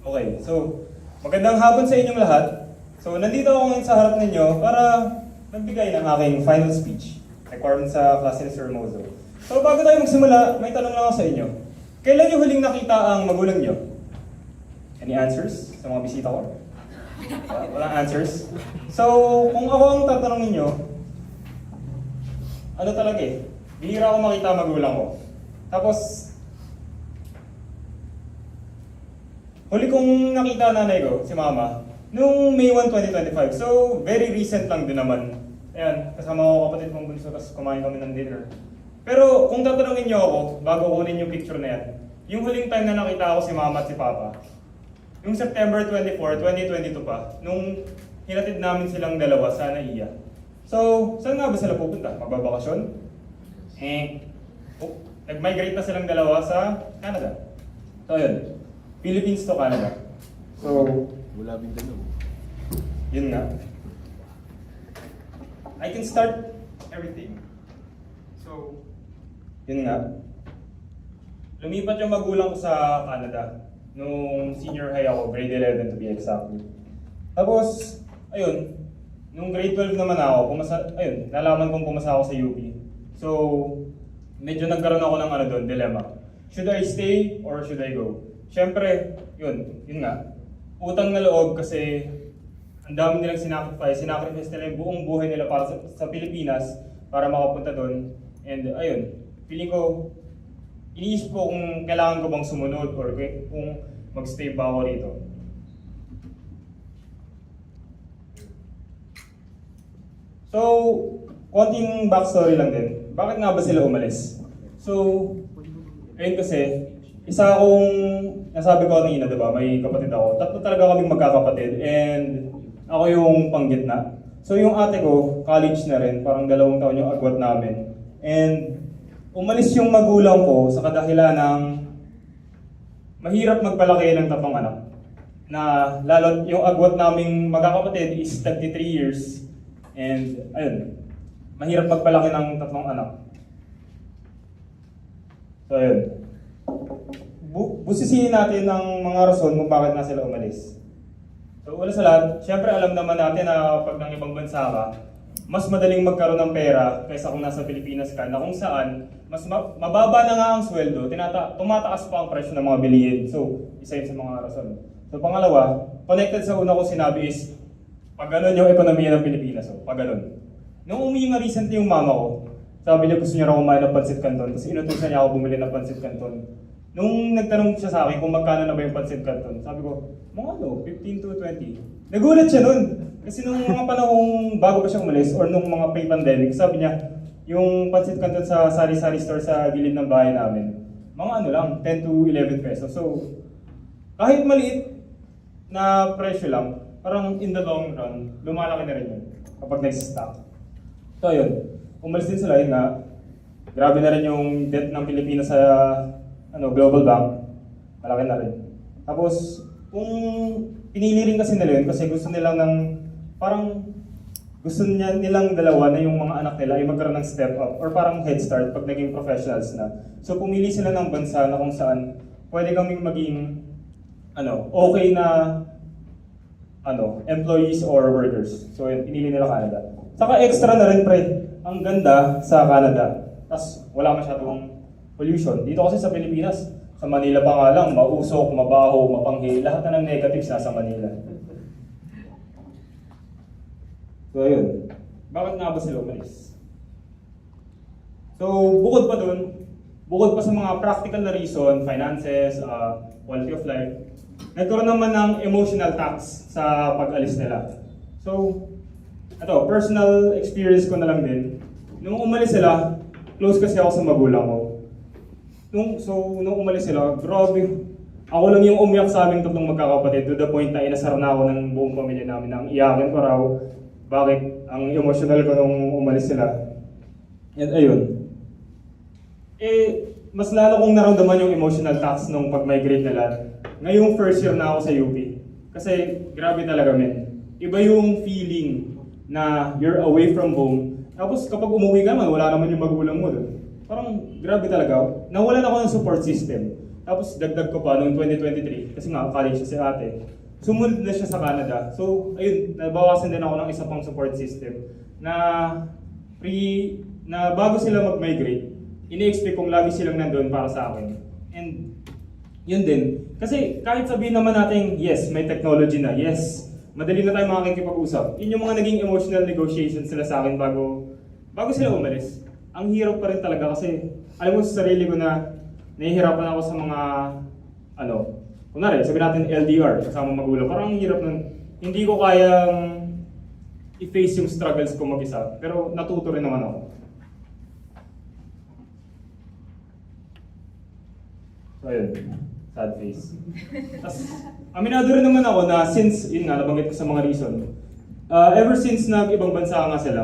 Okay, so magandang hapon sa inyong lahat. So nandito ako ngayon sa harap ninyo para magbigay ng aking final speech. Requirement sa klase ni Sir Mozo. So bago tayo magsimula, may tanong lang ako sa inyo. Kailan niyo huling nakita ang magulang niyo? Any answers sa mga bisita ko? Walang answers? So kung ako ang tatanungin niyo, ano talaga eh, bihira ako makita ang magulang ko. Tapos, huli kong nakita nanay ko, si Mama, nung May 1, 2025. So, very recent lang din naman. Ayan, kasama ko kapatid kong bunso, tapos kumain kami ng dinner. Pero kung tatanungin niyo ako, bago kunin yung picture na yan, yung huling time na nakita ko si Mama at si Papa, yung September 24, 2022 pa, nung hinatid namin silang dalawa sa Naiya. So, saan nga ba sila pupunta? Magbabakasyon? Nag-migrate na silang dalawa sa Canada. So, yun. Philippines to Canada. So, Wala Mindanao. yun nga. I can start everything. So, yun nga. Lumipat yung magulang ko sa Canada. Nung senior high ako, grade 11 to be exactly. Tapos, ayun, nung grade 12 naman ako, nalaman kong pumasa ako sa UP. So, medyo nagkaroon ako ng dilemma. Should I stay or should I go? Siyempre, yun nga. Utang na loob kasi ang dami nilang sinacrifice nila yung buong buhay nila para sa Pilipinas para makapunta doon. And ayun, feeling ko, iniisip ko kung kailangan ko bang sumunod or kung magstay ba ako rito. So, konting backstory lang din. Bakit nga ba sila umalis? So, ayun kasi, isa akong, nasabi ko kanina, diba, may kapatid ako. Tatlo talaga kaming magkakapatid and ako yung panggitna. So yung ate ko, college na rin, parang 2 taon yung agwat namin. And umalis yung magulang ko sa kadahilan ng mahirap magpalaki ng 3 anak. Na lalo yung agwat naming magkakapatid is 33 years. And ayun, mahirap magpalaki ng 3 anak. So ayun. Busisihin natin ng mga rason kung bakit na sila umalis. So una sa lahat, syempre alam naman natin na pag nang ibang bansa ka, mas madaling magkaroon ng pera kaysa kung nasa Pilipinas ka, na kung saan mas mababa na nga ang sweldo, tumataas pa ang presyo ng mga bilihin. So isa yun sa mga rason. So pangalawa, connected sa una ko sinabi is, pag ganun yung ekonomiya ng Pilipinas. So pag ganun. Nung umiinga recently yung mama ko, sabi niya gusto niya raw kumain ng pancit canton, tapos inutusan niya ako bumili ng pancit canton. Nung nagtanong siya sa akin kung magkano na ba yung pancit canton, sabi ko, mga 15 to 20. Nagulat siya nun. Kasi nung mga panahong bago pa siya umalis, or nung mga pre-pandemic, sabi niya, yung pancit canton sa sari-sari store sa gilid ng bahay namin, mga lang, 10 to 11 pesos. So, kahit maliit na presyo lang, parang in the long run, lumalaki na rin yun kapag nag-stock. So, yun. Umalis din sila, yun nga. Grabe na rin yung debt ng Pilipinas sa Global Bank, malaki na rin. Tapos, kung pinili rin kasi nila yun, kasi gusto nilang nilang dalawa na yung mga anak nila ay magkaroon ng step up or parang head start pag naging professionals na. So, pumili sila ng bansa na kung saan pwede kaming maging okay na employees or workers. So, yun, pinili nila Canada. Saka extra na rin, pre, ang ganda sa Canada. Tapos, wala masyadong pollution. Dito kasi sa Pilipinas, sa Manila pa nga lang, mausok, mabaho, mapanghi, lahat na ng negatives nasa Manila. So ayun, bakit nga ba sila umalis? So bukod pa sa mga practical na reason, finances, quality of life, nagkaroon naman ng emotional tax sa pag-alis nila. So, personal experience ko na lang din. Nung umalis sila, close kasi ako sa magulang ko. Nung umalis sila, grabe. Ako lang yung umiyak sa aming 3 magkakapatid to the point na inasar na ako ng buong pamilya namin nang iyakin ko raw bakit ang emotional ko nung umalis sila. And ayun. Mas lalo kong naramdaman yung emotional tax nung pag-migrate nila. Ngayong first year na ako sa UP. Kasi grabe talaga, men. Iba yung feeling na you're away from home. Tapos kapag umuwi ka naman, wala naman yung magulang mo doon. Parang grabe talaga. Nawalan ako ng support system. Tapos dagdag ko pa noong 2023, kasi nga college siya si ate, sumunod na siya sa Canada. So, ayun, nabawasan din ako ng isa pang support system na na bago sila mag-migrate, ini-expect kong lagi silang nandun para sa akin. And yun din. Kasi kahit sabihin naman natin, yes, may technology na, yes, madali na tayo makikipag-usap. Yun yung mga naging emotional negotiations sila sa akin bago sila umalis. Ang hirap pa rin talaga kasi alam mo sa sarili ko na nahihirapan ako sa mga kunwari, sabihin natin LDR, kasama magulang. Parang ang hirap nun. Hindi ko kayang i-face yung struggles ko mag-isa. Pero natuto rin naman ako. So ayun, sad face. Tapos, aminado rin naman ako na since, yun nga, nabanggit ko sa mga reason, ever since nag-ibang bansa nga sila,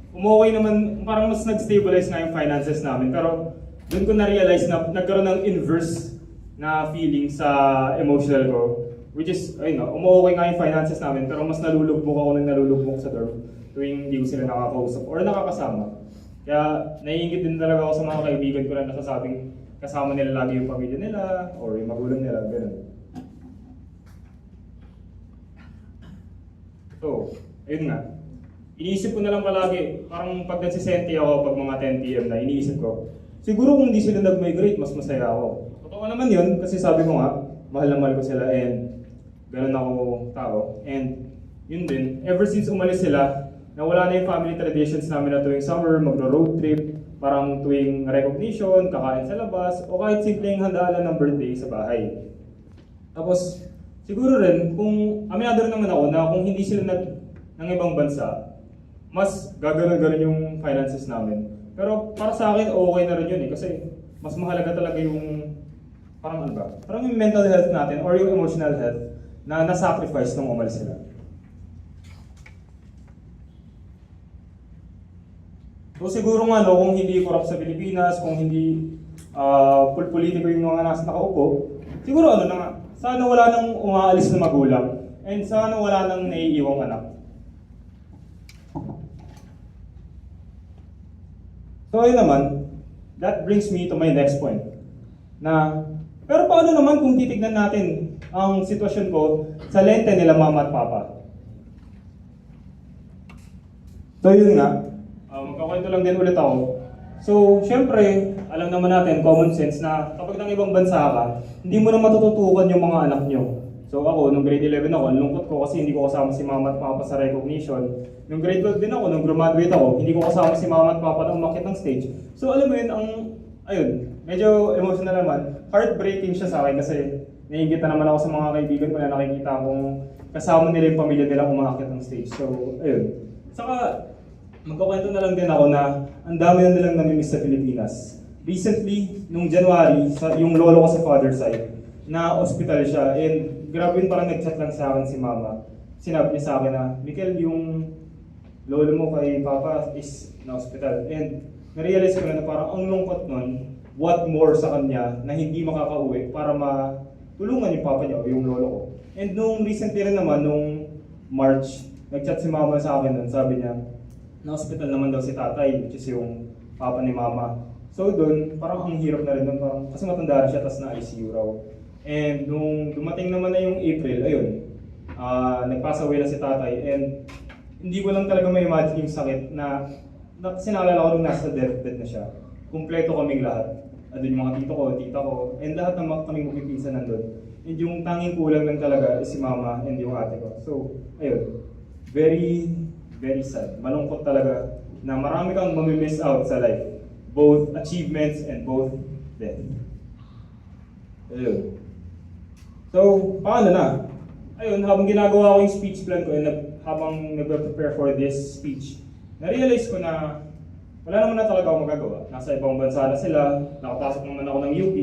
umuwi naman, parang mas nag-stabilize na yung finances namin. Pero doon ko na-realize na nagkaroon ng inverse na feeling sa emotional ko. Which is, ayun nga, umuwi nga yung finances namin, pero mas nalulugmok ako ng nalulugmok sa dorm tuwing hindi ko sila nakakausap or nakakasama. Kaya naiingit din talaga ako sa mga kaibigan ko na nasasabing kasama nila lagi yung pamilya nila or yung magulang nila, gano'n. So, ayun nga. Iniisip ko na lang palagi, parang pag nagsisenti ako pag mga 10 PM na, iniisip ko, siguro kung hindi sila nag-migrate, mas masaya ako. Totoo naman yun, kasi sabi ko nga, mahal na mahal ko sila and ganun ako tao. And yun din, ever since umalis sila, nawala na yung family traditions namin na tuwing summer, magro-road trip, parang tuwing recognition, kakain sa labas, o kahit simpleng handaan ng birthday sa bahay. Tapos, siguro rin, kung aminado rin naman ako na kung hindi sila ng ibang bansa, mas gagano'n yung finances namin. Pero para sa akin, okay na rin yun kasi mas mahalaga talaga yung parang ano ba? Parang yung mental health natin or yung emotional health na na-sacrifice nung umalis sila. So siguro nga kung hindi corrupt sa Pilipinas, kung hindi politiko yung mga nasa nakaupo, siguro na nga, sana wala nang umaalis na magulang and sana wala nang naiiwang anak. So ayun naman, that brings me to my next point. Pero paano naman kung titignan natin ang sitwasyon ko sa lente nila mama at papa? So yun nga, magkakwento lang din ulit ako. So syempre, alam naman natin, common sense na kapag nang ibang bansa ka, hindi mo na matututukan yung mga anak nyo. So ako, nung grade 11 ako, ang lungkot ko kasi hindi ko kasama si mama at papa sa recognition. Nung grade 12 din ako, nung graduate ako, hindi ko kasama si mama at papa na umakyat ng stage. So alam mo yun, medyo emotional naman. Heartbreaking siya sa akin kasi naiingit na naman ako sa mga kaibigan ko na nakikita kong kasama nila yung pamilya nila umakyat ng stage. So ayun. Saka, magkakwento na lang din ako na ang dami na nilang namimiss sa Pilipinas. Recently, nung January, yung lolo ko sa father side, na hospital siya and grabe yun, parang nag-chat lang sa akin si mama. Sinabi niya sa akin na, Mikel, yung lolo mo kay papa is na hospital. And narealize ko na parang ang lungkot nun, what more sa kanya na hindi makakauwi para matulungan yung papa niya o yung lolo ko. And nung recently rin naman, nung March, nag-chat si mama sa akin nun, sabi niya, na hospital naman daw si tatay, which is yung papa ni mama. So doon, parang ang hirap na rin nun, parang, kasi matanda rin siya, tas na ICU raw. And nung dumating naman na yung April, ayun, nag-pass away na si tatay. And hindi ko lang talaga ma-imagine yung sakit na kasi naalala ko nung nasa deathbed na siya. Kumpleto kaming lahat. Andun yung mga tito ko, tita ko, and lahat ng kaming magpipinsan nandun. And yung tanging kulang lang talaga is si mama and yung ate ko. So, ayun, very, very sad. Malungkot talaga na marami kang mamimiss out sa life. Both achievements and both death. Ayun. So, paano na? Ayun, habang ginagawa ko yung speech plan ko and habang nag-prepare for this speech, na-realize ko na wala naman na talaga ako magagawa. Nasa ibang bansa na sila, nakapasok naman ako ng UP.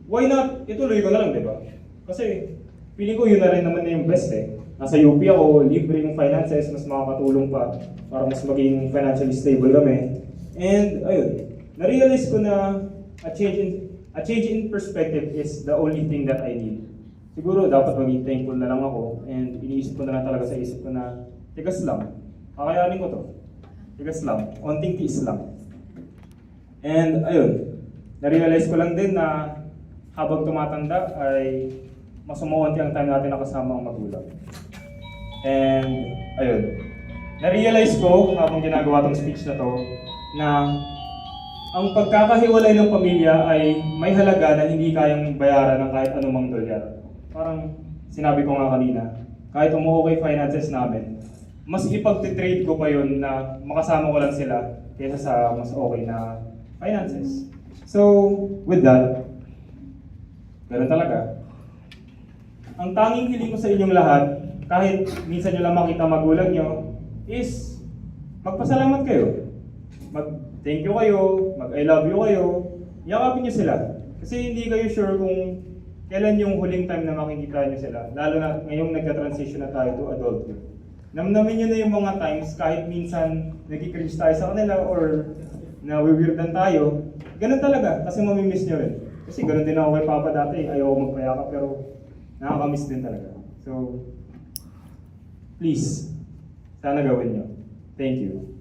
Why not? Ituloy ko na lang, di ba? Kasi, feeling ko yun na rin naman na yung best eh. Nasa UP ako, libre yung finances, mas makakatulong pa para mas maging financially stable kami. And, ayun, na-realize ko na a change in perspective is the only thing that I need. Siguro dapat maging thankful na lang ako and iniisip ko na lang talaga sa isip ko na tigas lang, kakayanin ko to. Tigas lang, onting tiis lang. And ayun, na-realize ko lang din na habang tumatanda ay mas umuunti ang time natin nakasama ang magulang. And, ayun. Na-realize ko habang ginagawa tong speech na to, na ang pagkakahiwalay ng pamilya ay may halaga na hindi kayang bayaran ng kahit anumang dolyar. Parang sinabi ko nga kanina, kahit umuukay finances namin, mas ipagtitrade ko pa yun na makasama ko lang sila kaysa sa mas okay na finances. So, with that, ganun talaga. Ang tanging hiling ko sa inyong lahat, kahit minsan nyo lang makita magulang nyo, is magpasalamat kayo. Mag-thank you kayo, mag-I love you kayo, yakapin nyo sila. Kasi hindi kayo sure kung kailan yung huling time na makikita nyo sila. Lalo na ngayong nagka-transition na tayo to adulthood. Namnamin nyo na yung mga times kahit minsan nagkikringe tayo sa kanila or nawiwirdan tayo. Ganun talaga, kasi mamimiss nyo rin. Kasi ganun din ako kay Papa dati, ayaw magpayakap pero nakakamiss din talaga. So, please, sana gawin nyo. Thank you.